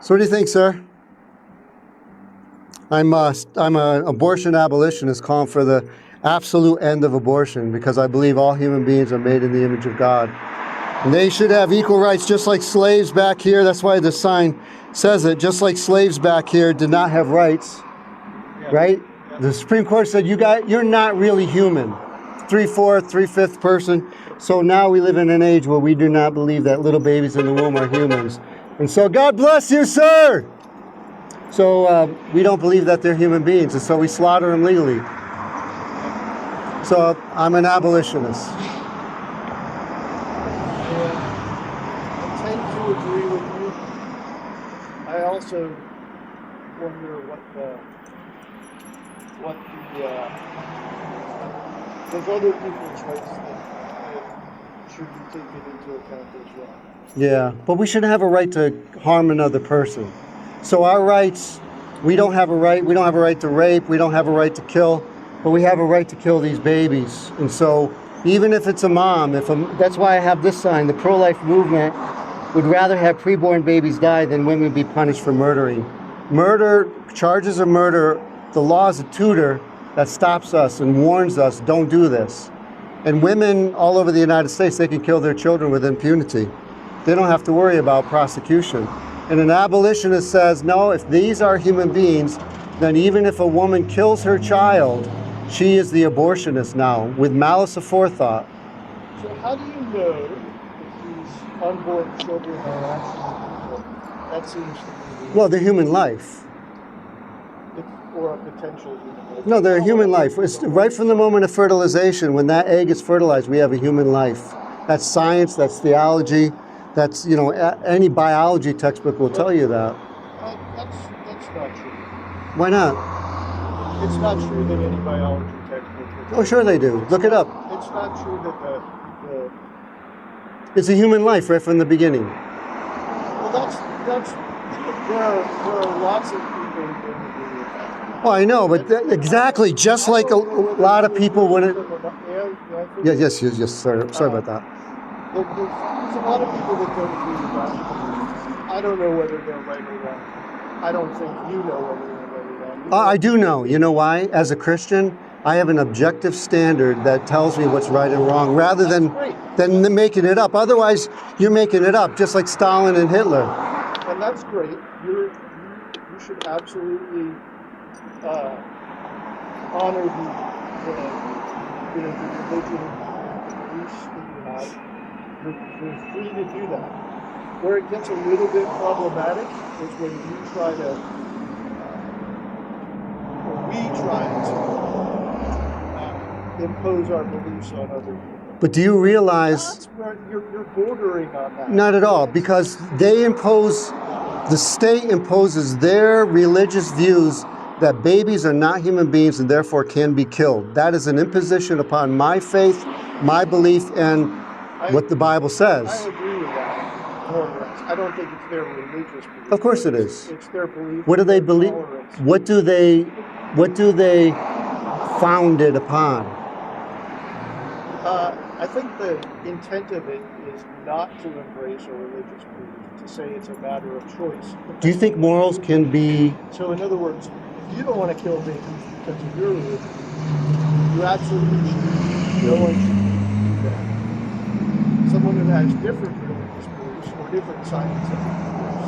So what do you think, sir? I'm an abortion abolitionist calling for the absolute end of abortion because I believe all human beings are made in the image of God. And they should have equal rights just like slaves back here. That's why the sign says it. Just like slaves back here did not have rights, right? The Supreme Court said you're not really human. 3/4, 3/5 person. So now we live in an age where we do not believe that little babies in the womb are humans. And so God bless you, sir! So we don't believe that they're human beings, and so we slaughter them legally. So I'm an abolitionist. I tend to agree with you. I also wonder there's other people's rights that should be taken into account as well. Yeah, but we shouldn't have a right to harm another person. So our rights, we don't have a right to rape, we don't have a right to kill, but we have a right to kill these babies. And so even if it's a mom, that's why I have this sign, the pro-life movement would rather have preborn babies die than women be punished for murdering. Charges of murder, the law is a tutor that stops us and warns us, don't do this. And women all over the United States, they can kill their children with impunity. They don't have to worry about prosecution. And an abolitionist says, no, if these are human beings, then even if a woman kills her child, she is the abortionist now, with malice aforethought. So how do you know if these unborn children are actually people? That seems to be Well, they're human life. or a potential human life. No, they're a human life. It's right from the moment of fertilization, when that egg is fertilized, we have a human life. That's science, that's theology. That's, any biology textbook will tell you that. That's not true. Why not? It's not true that any biology textbook will. Oh, sure they do. Look it up. It's not true that It's a human life right from the beginning. Well, there are lots of people who don't agree with that. Oh, I know, but exactly, just like a lot of people wouldn't. Yes, sorry about that. There's a lot of people that don't agree with that. I don't know whether they're right or wrong. I don't think you know whether they're right or wrong. I do know. You know why? As a Christian, I have an objective standard that tells me what's right and wrong, rather than making it up. Otherwise, you're making it up, just like Stalin and Hitler. And that's great. You should absolutely honor the religion beliefs that you have. You're free to do that. Where it gets a little bit problematic is when we try to impose our beliefs on other people. But do you realize... You're bordering on that. Not at all, because the state imposes their religious views that babies are not human beings and therefore can be killed. That is an imposition upon my faith, my belief, and what the Bible says. I agree with that, more or less. I don't think it's their religious belief. Of course it is. It's their belief. What do they believe? Tolerance. What do they found it upon? I think the intent of it is not to embrace a religious belief, to say it's a matter of choice. Do you think morals can be... So in other words, if you don't want to kill babies because of your religion, you absolutely should. No one should do that. Someone who has different religious beliefs or different scientific beliefs,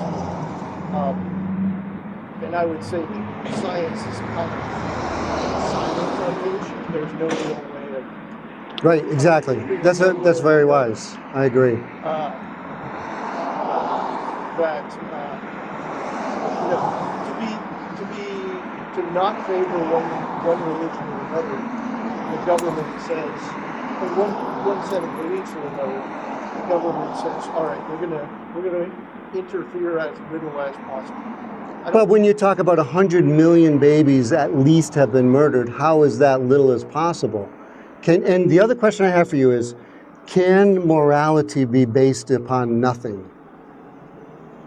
and I would say that science is kind of silent on the issue. There's no real way of... Right, exactly. That's very wise. I agree. To not favor one religion or another, the government says, one set of beliefs or another, the government says, all right, we're gonna interfere as little as possible. But when you talk about 100 million babies at least have been murdered, how is that little as possible? And the other question I have for you is, can morality be based upon nothing?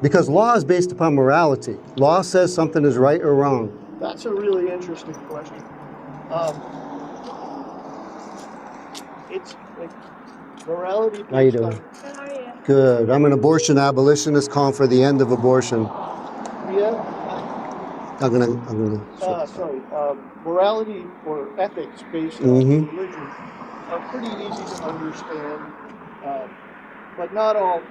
Because law is based upon morality. Law says something is right or wrong. That's a really interesting question. It's like morality. How you doing? How are you? Good. I'm an abortion abolitionist calling for the end of abortion. Morality or ethics based on religion are pretty easy to understand, but not all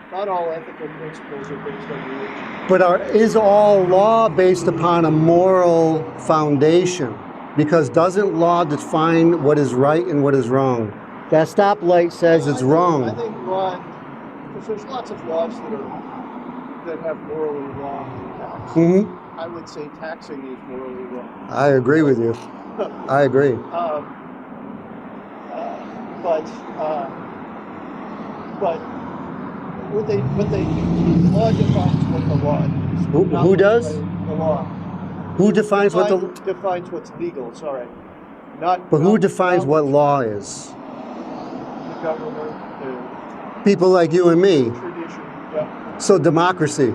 ethical principles are based on religion. But is all law based upon a moral foundation? Because doesn't law define what is right and what is wrong? That stoplight says it's wrong. I think law, because there's lots of laws that have morally wrong impacts. I would say taxing is morally wrong. I agree with you. I agree. But law defines what the law is. Who does? The law. Who defines defines what's legal? Sorry, who defines what law is? The government, people like you and me. Tradition. Yeah. So democracy.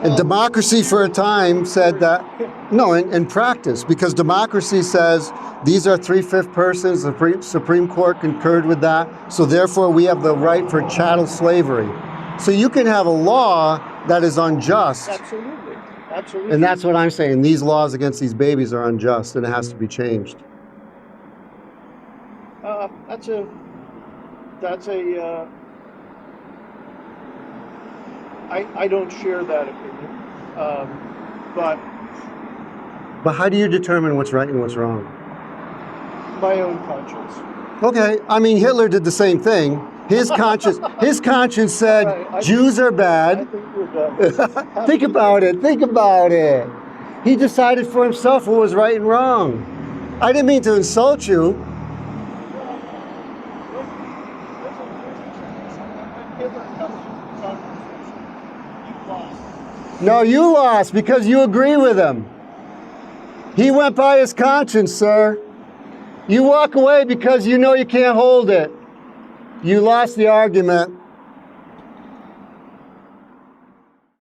And democracy for a time said that, no, in practice, because democracy says these are 3/5 persons, the Supreme Court concurred with that, so therefore we have the right for chattel slavery. So you can have a law that is unjust. Absolutely. Absolutely. And that's what I'm saying. These laws against these babies are unjust and it has to be changed. I don't share that opinion, but how do you determine what's right and what's wrong? My own conscience. Okay, I mean Hitler did the same thing. His conscience said Jews are bad. I think we're done. Think about it. Think about it. He decided for himself what was right and wrong. I didn't mean to insult you. No, you lost because you agree with him. He went by his conscience, sir. You walk away because you know you can't hold it. You lost the argument.